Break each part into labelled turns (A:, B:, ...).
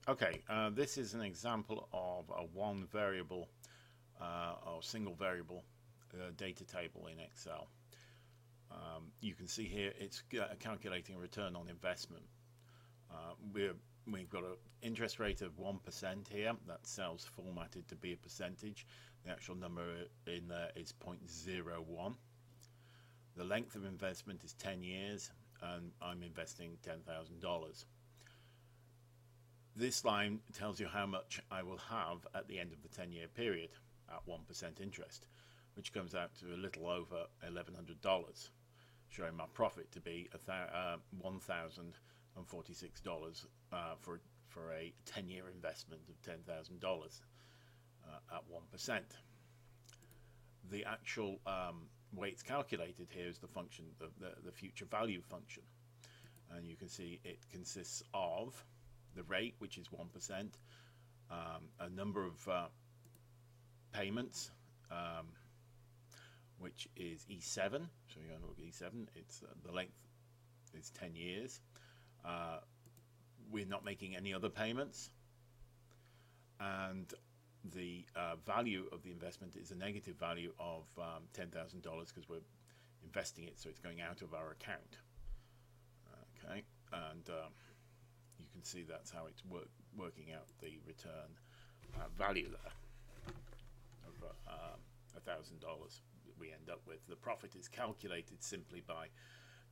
A: Okay, this is an example of a one variable or single variable data table in Excel. You can see here it's calculating return on investment. We've got an interest rate of 1% here. That cell's formatted to be a percentage. The actual number in there is 0.01. The length of investment is 10 years, and I'm investing $10,000. This line tells you how much I will have at the end of the 10-year period at 1% interest, which comes out to a little over $1,100, showing my profit to be $1,046 for a 10-year investment of $10,000 at 1%. The actual way it's calculated here is the function, the future value function, and you can see it consists of the rate, which is 1%, a number of payments, which is E7. So you're going to look at E7. It's the length is 10 years. We're not making any other payments, and the value of the investment is a negative value of $10,000 because we're investing it, so it's going out of our account. Okay, and you can see that's how it's working out the return value there of $1,000 we end up with. The profit is calculated simply by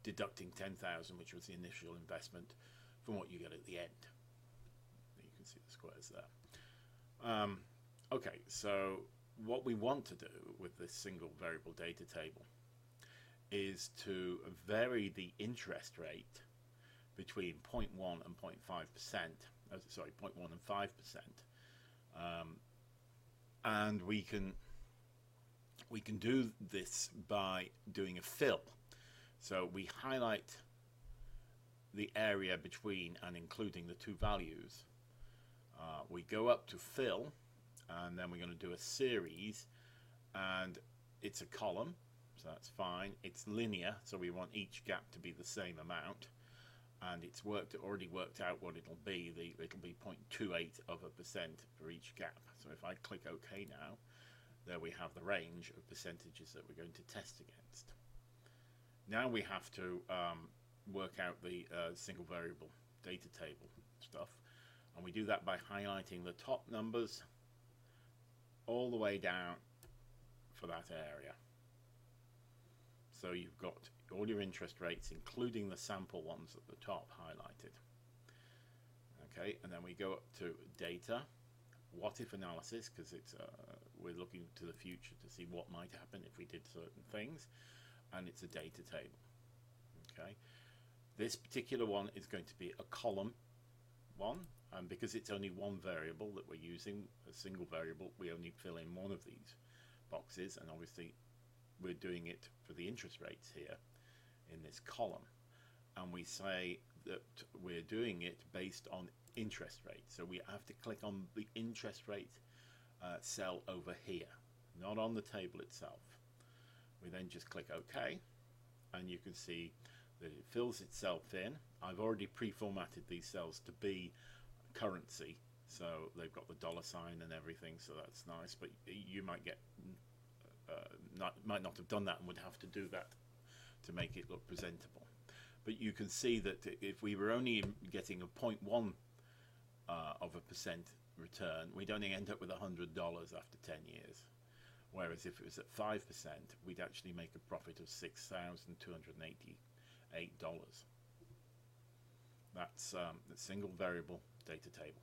A: deducting 10,000, which was the initial investment, from what you get at the end. You can see the squares there. Okay, so what we want to do with this single variable data table is to vary the interest rate between 0.1 and 0.5%, sorry, 0.1 and 5%, and we can do this by doing a fill. So we highlight the area between and including the two values. We go up to fill, and then we're going to do a series, and it's a column, so that's fine. It's linear, so we want each gap to be the same amount, and it's already worked out what it'll be. It'll be 0.28% for each gap. So if I click OK now, there we have the range of percentages that we're going to test against. Now we have to work out the single variable data table stuff, and we do that by highlighting the top numbers all the way down for that area. So you've got all your interest rates, including the sample ones at the top, highlighted. Okay, and then we go up to data, what if analysis, because it's we're looking to the future to see what might happen if we did certain things, and it's a data table. Okay, this particular one is going to be a column one, and because it's only one variable that we're using, a single variable, we only fill in one of these boxes, and obviously we're doing it for the interest rates here in this column, and we say that we're doing it based on interest rate. So we have to click on the interest rate cell over here, not on the table itself. We then just click OK, and you can see that it fills itself in. I've already pre-formatted these cells to be currency, so they've got the dollar sign and everything, so that's nice, but you might get might not have done that and would have to do that to make it look presentable. But you can see that if we were only getting a 0.1% return, we'd only end up with $100 after 10 years. Whereas if it was at 5%, we'd actually make a profit of $6,288. That's the single variable data table.